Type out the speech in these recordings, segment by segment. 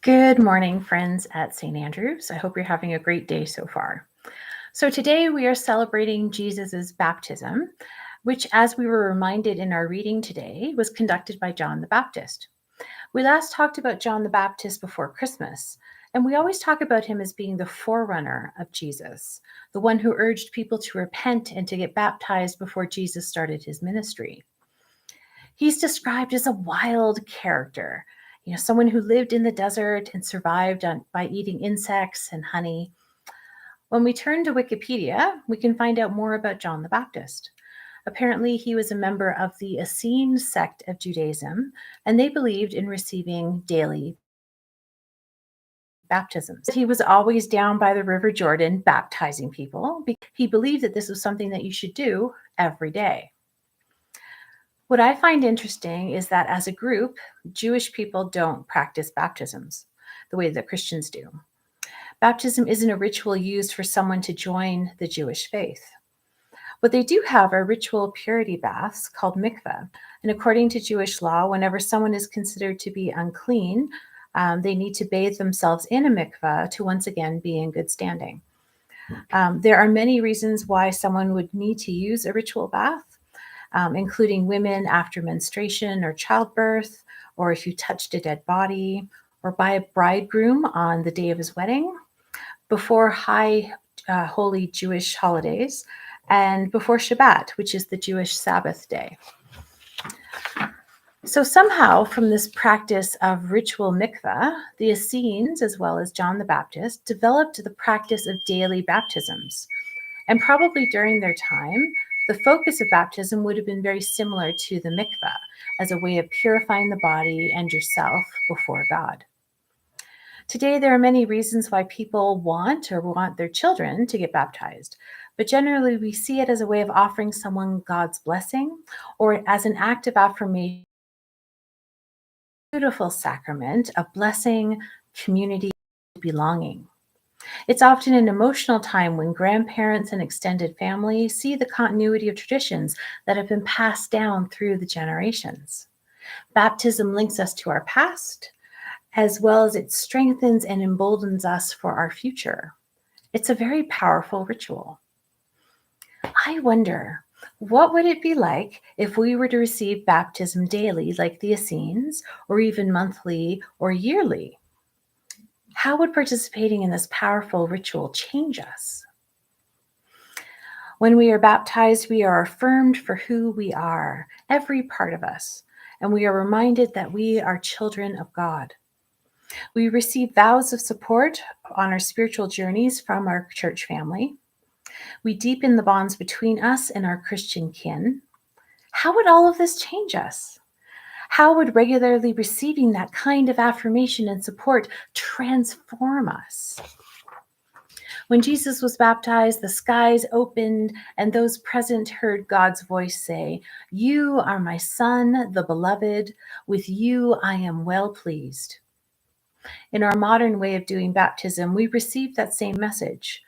Good morning, friends at St. Andrew's. I hope you're having a great day so far. So today we are celebrating Jesus's baptism, which, as we were reminded in our reading today, was conducted by John the Baptist. We last talked about John the Baptist before Christmas, and we always talk about him as being the forerunner of Jesus, the one who urged people to repent and to get baptized before Jesus started his ministry. He's described as a wild character, someone who lived in the desert and survived by eating insects and honey. When we turn to Wikipedia, we can find out more about John the Baptist. Apparently, he was a member of the Essene sect of Judaism, and they believed in receiving daily baptisms. He was always down by the River Jordan baptizing people. He believed that this was something that you should do every day. What I find interesting is that as a group, Jewish people don't practice baptisms the way that Christians do. Baptism isn't a ritual used for someone to join the Jewish faith. What they do have are ritual purity baths called mikveh. And according to Jewish law, whenever someone is considered to be unclean, they need to bathe themselves in a mikveh to once again be in good standing. There are many reasons why someone would need to use a ritual bath. Including women after menstruation or childbirth, or if you touched a dead body, or by a bridegroom on the day of his wedding, before high holy Jewish holidays, and before Shabbat, which is the Jewish Sabbath day. So somehow from this practice of ritual mikveh, the Essenes, as well as John the Baptist, developed the practice of daily baptisms. And probably during their time, the focus of baptism would have been very similar to the mikveh as a way of purifying the body and yourself before God. Today, there are many reasons why people want their children to get baptized, but generally we see it as a way of offering someone God's blessing or as an act of affirmation, beautiful sacrament of blessing, community, belonging. It's often an emotional time when grandparents and extended family see the continuity of traditions that have been passed down through the generations. Baptism links us to our past, as well as it strengthens and emboldens us for our future. It's a very powerful ritual. I wonder, what would it be like if we were to receive baptism daily, like the Essenes, or even monthly or yearly? How would participating in this powerful ritual change us? When we are baptized, we are affirmed for who we are, every part of us, and we are reminded that we are children of God. We receive vows of support on our spiritual journeys from our church family. We deepen the bonds between us and our Christian kin. How would all of this change us? How would regularly receiving that kind of affirmation and support transform us? When Jesus was baptized, the skies opened, and those present heard God's voice say, "You are my Son, the beloved. With you I am well pleased." In our modern way of doing baptism, we receive that same message.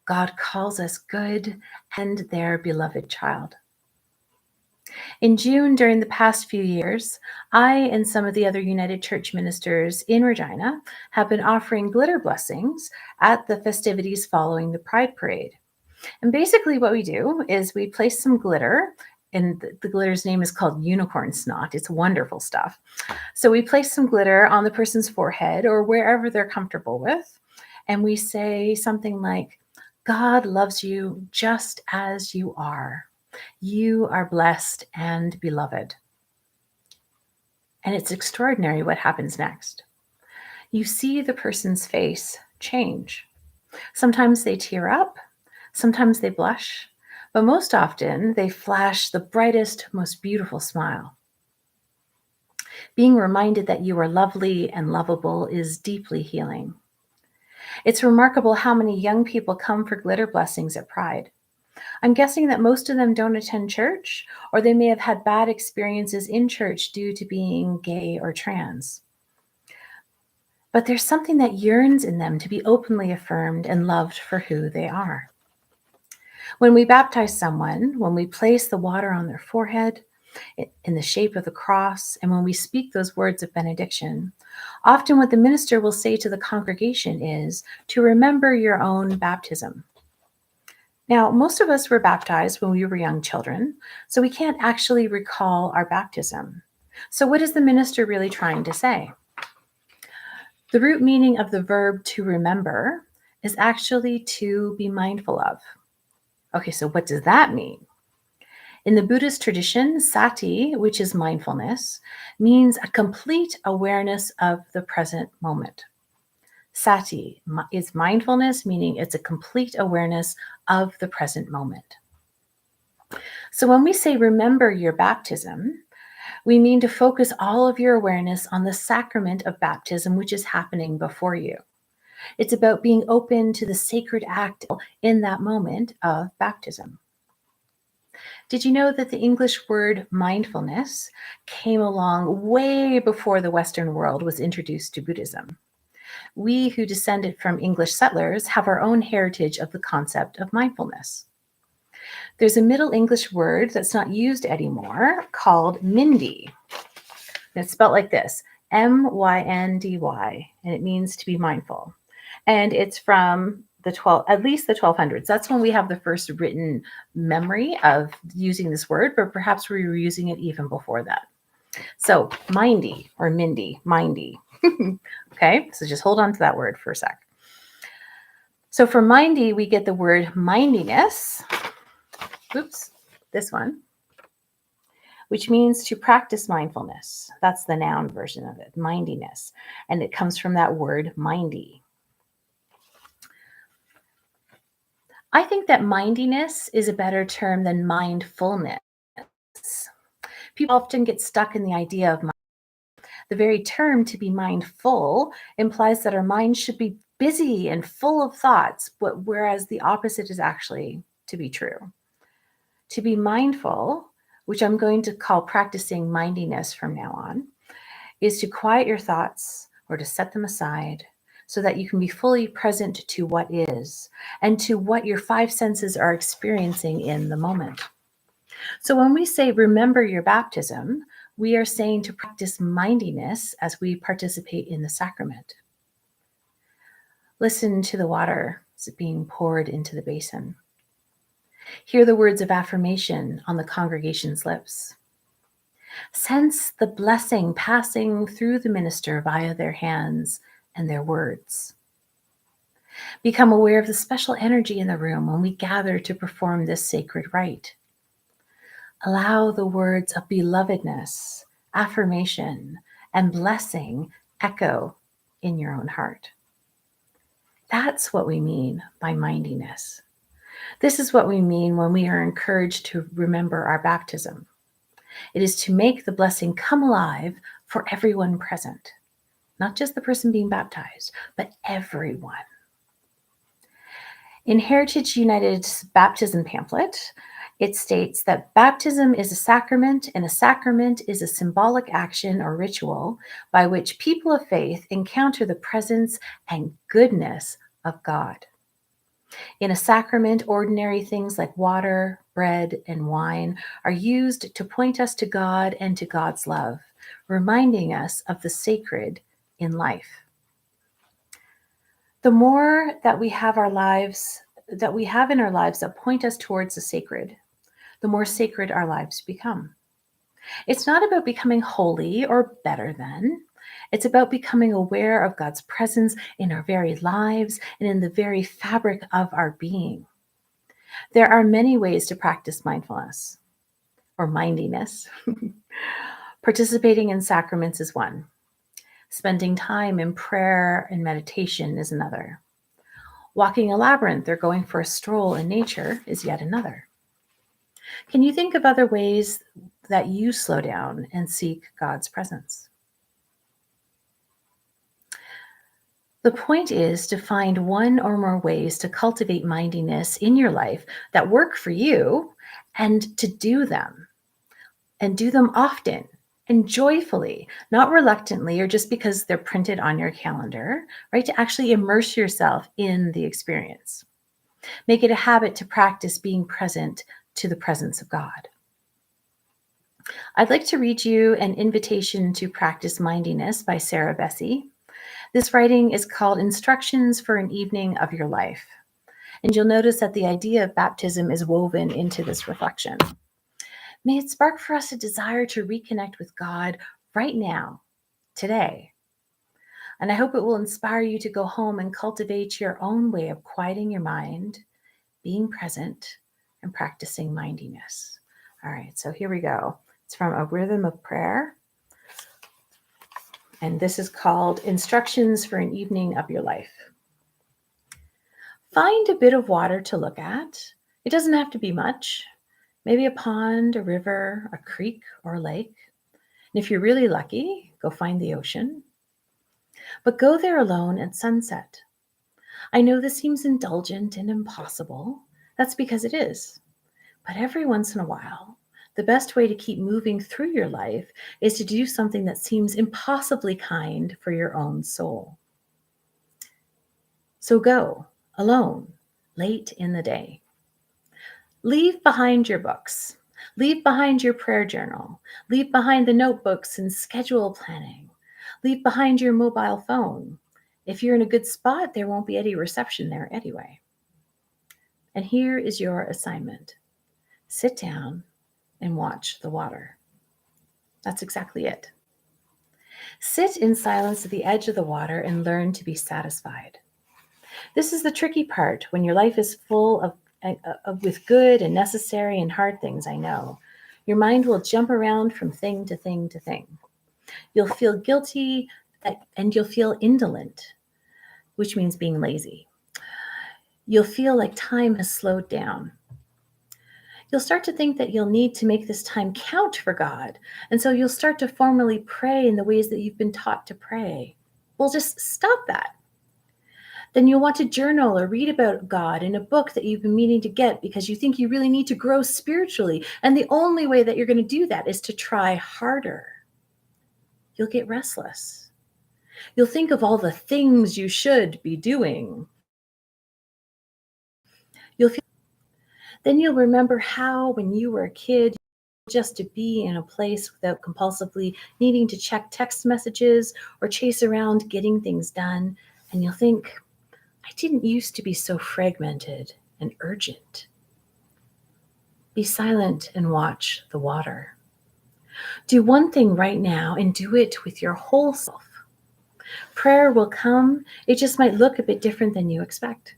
God calls us good and their beloved child. In June, during the past few years, I and some of the other United Church ministers in Regina have been offering glitter blessings at the festivities following the Pride Parade. And basically what we do is we place some glitter, and the glitter's name is called unicorn snot. It's wonderful stuff. So we place some glitter on the person's forehead or wherever they're comfortable with, and we say something like, "God loves you just as you are. You are blessed and beloved." And it's extraordinary what happens next. You see the person's face change. Sometimes they tear up, sometimes they blush, but most often they flash the brightest, most beautiful smile. Being reminded that you are lovely and lovable is deeply healing. It's remarkable how many young people come for glitter blessings at Pride. I'm guessing that most of them don't attend church, or they may have had bad experiences in church due to being gay or trans. But there's something that yearns in them to be openly affirmed and loved for who they are. When we baptize someone, when we place the water on their forehead, in the shape of the cross. And when we speak those words of benediction, often what the minister will say to the congregation is to remember your own baptism. Now, most of us were baptized when we were young children, so we can't actually recall our baptism. So what is the minister really trying to say? The root meaning of the verb to remember is actually to be mindful of. Okay, so what does that mean? In the Buddhist tradition, sati, which is mindfulness, means a complete awareness of the present moment. Sati is mindfulness, meaning it's a complete awareness of the present moment. So when we say remember your baptism, we mean to focus all of your awareness on the sacrament of baptism, which is happening before you. It's about being open to the sacred act in that moment of baptism. Did you know that the English word mindfulness came along way before the Western world was introduced to Buddhism? We who descended from English settlers have our own heritage of the concept of mindfulness. There's a Middle English word that's not used anymore called mindy. It's spelled like this, M-Y-N-D-Y, and it means to be mindful. And it's from at least the 1200s. That's when we have the first written memory of using this word, but perhaps we were using it even before that. So mindy or mindy, mindy. Okay, so just hold on to that word for a sec. So for mindy, we get the word mindiness. Oops, this one, which means to practice mindfulness. That's the noun version of it, mindiness. And it comes from that word mindy. I think that mindiness is a better term than mindfulness. People often get stuck in the idea of the very term to be mindful implies that our mind should be busy and full of thoughts, whereas the opposite is actually to be true. To be mindful, which I'm going to call practicing mindiness from now on, is to quiet your thoughts or to set them aside so that you can be fully present to what is and to what your five senses are experiencing in the moment. So when we say remember your baptism, we are saying to practice mindiness as we participate in the sacrament. Listen to the water as it's being poured into the basin. Hear the words of affirmation on the congregation's lips. Sense the blessing passing through the minister via their hands and their words. Become aware of the special energy in the room when we gather to perform this sacred rite. Allow the words of belovedness, affirmation, and blessing echo in your own heart. That's what we mean by mindiness. This is what we mean when we are encouraged to remember our baptism. It is to make the blessing come alive for everyone present, not just the person being baptized, but everyone. In Heritage United's baptism pamphlet, it states that baptism is a sacrament, and a sacrament is a symbolic action or ritual by which people of faith encounter the presence and goodness of God. In a sacrament, ordinary things like water, bread, and wine are used to point us to God and to God's love, reminding us of the sacred in life. The more that we have in our lives that point us towards the sacred, the more sacred our lives become. It's not about becoming holy or better than. It's about becoming aware of God's presence in our very lives and in the very fabric of our being. There are many ways to practice mindfulness or mindiness. Participating in sacraments is one. Spending time in prayer and meditation is another. Walking a labyrinth or going for a stroll in nature is yet another. Can you think of other ways that you slow down and seek God's presence? The point is to find one or more ways to cultivate mindiness in your life that work for you and to do them. And do them often and joyfully, not reluctantly or just because they're printed on your calendar, right? To actually immerse yourself in the experience. Make it a habit to practice being present to the presence of God. I'd like to read you an invitation to practice mindiness by Sarah Bessey. This writing is called Instructions for an Evening of Your Life. And you'll notice that the idea of baptism is woven into this reflection. May it spark for us a desire to reconnect with God right now, today. And I hope it will inspire you to go home and cultivate your own way of quieting your mind, being present, and practicing mindiness. All right, so here we go. It's from A Rhythm of Prayer. And this is called Instructions for an Evening of Your Life. Find a bit of water to look at. It doesn't have to be much. Maybe a pond, a river, a creek, or a lake. And if you're really lucky, go find the ocean. But go there alone at sunset. I know this seems indulgent and impossible. That's because it is. But every once in a while, the best way to keep moving through your life is to do something that seems impossibly kind for your own soul. So go alone, late in the day. Leave behind your books. Leave behind your prayer journal. Leave behind the notebooks and schedule planning. Leave behind your mobile phone. If you're in a good spot, there won't be any reception there anyway. And here is your assignment. Sit down and watch the water. That's exactly it. Sit in silence at the edge of the water and learn to be satisfied. This is the tricky part when your life is full of with good and necessary and hard things, I know. Your mind will jump around from thing to thing to thing. You'll feel guilty and you'll feel indolent, which means being lazy. You'll feel like time has slowed down. You'll start to think that you'll need to make this time count for God. And so you'll start to formally pray in the ways that you've been taught to pray. Well, just stop that. Then you'll want to journal or read about God in a book that you've been meaning to get because you think you really need to grow spiritually. And the only way that you're going to do that is to try harder. You'll get restless. You'll think of all the things you should be doing. Then you'll remember how, when you were a kid, just to be in a place without compulsively needing to check text messages or chase around getting things done. And you'll think, I didn't used to be so fragmented and urgent. Be silent and watch the water. Do one thing right now and do it with your whole self. Prayer will come. It just might look a bit different than you expect.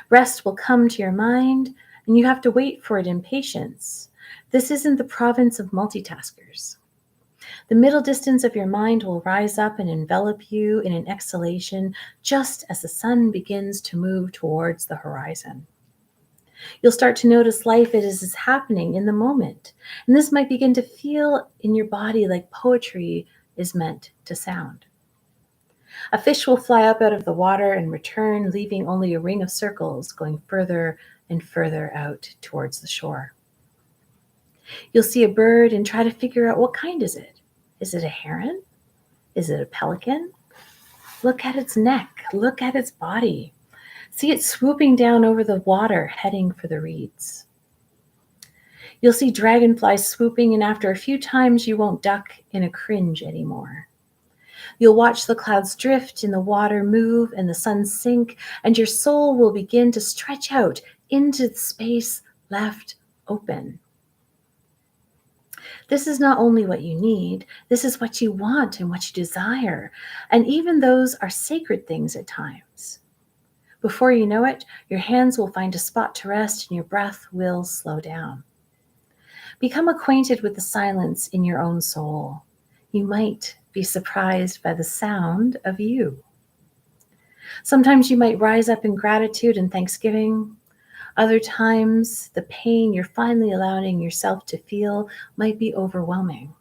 Rest will come to your mind, and you have to wait for it in patience. This isn't the province of multitaskers. The middle distance of your mind will rise up and envelop you in an exhalation just as the sun begins to move towards the horizon. You'll start to notice life as is happening in the moment, and this might begin to feel in your body like poetry is meant to sound. A fish will fly up out of the water and return, leaving only a ring of circles going further and further out towards the shore. You'll see a bird and try to figure out what kind is it. Is it a heron? Is it a pelican? Look at its neck. Look at its body. See it swooping down over the water, heading for the reeds. You'll see dragonflies swooping, and after a few times, you won't duck in a cringe anymore. You'll watch the clouds drift and the water move and the sun sink, and your soul will begin to stretch out into the space left open. This is not only what you need, this is what you want and what you desire. And even those are sacred things at times. Before you know it, your hands will find a spot to rest and your breath will slow down. Become acquainted with the silence in your own soul. You might be surprised by the sound of you. Sometimes you might rise up in gratitude and thanksgiving. Other times, the pain you're finally allowing yourself to feel might be overwhelming.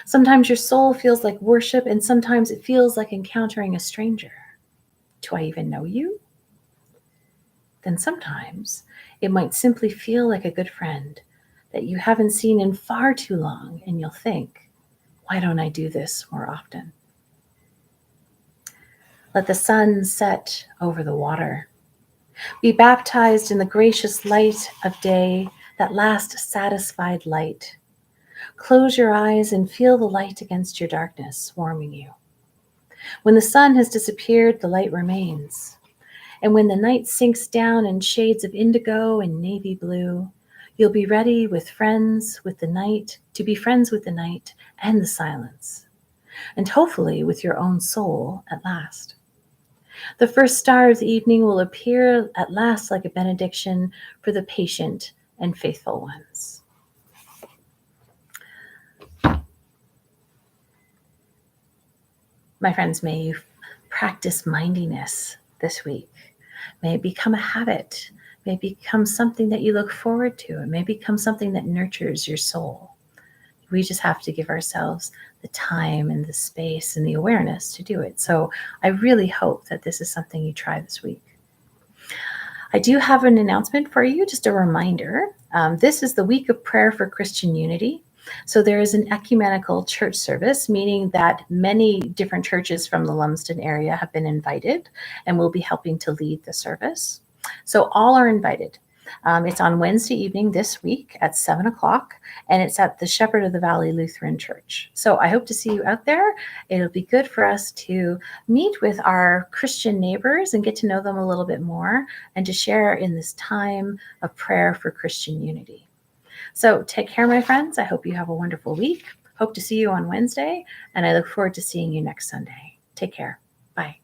Sometimes your soul feels like worship, and sometimes it feels like encountering a stranger. Do I even know you? Then sometimes it might simply feel like a good friend that you haven't seen in far too long, and you'll think, why don't I do this more often? Let the sun set over the water. Be baptized in the gracious light of day, that last satisfied light. Close your eyes and feel the light against your darkness warming you. When the sun has disappeared, the light remains. And when the night sinks down in shades of indigo and navy blue, you'll be ready with friends with the night, to be friends with the night and the silence, and hopefully with your own soul at last. The first star of the evening will appear at last like a benediction for the patient and faithful ones. My friends, may you practice mindiness this week. May it become a habit. May it become something that you look forward to. It may become something that nurtures your soul. We just have to give ourselves the time and the space and the awareness to do it. So I really hope that this is something you try this week. I do have an announcement for you, just a reminder. This is the week of prayer for Christian unity. So there is an ecumenical church service, meaning that many different churches from the Lumsden area have been invited and will be helping to lead the service. So all are invited. It's on Wednesday evening this week at 7 o'clock, and it's at the Shepherd of the Valley Lutheran Church. So I hope to see you out there. It'll be good for us to meet with our Christian neighbors and get to know them a little bit more, and to share in this time of prayer for Christian unity. So take care, my friends. I hope you have a wonderful week. Hope to see you on Wednesday, and I look forward to seeing you next Sunday. Take care. Bye.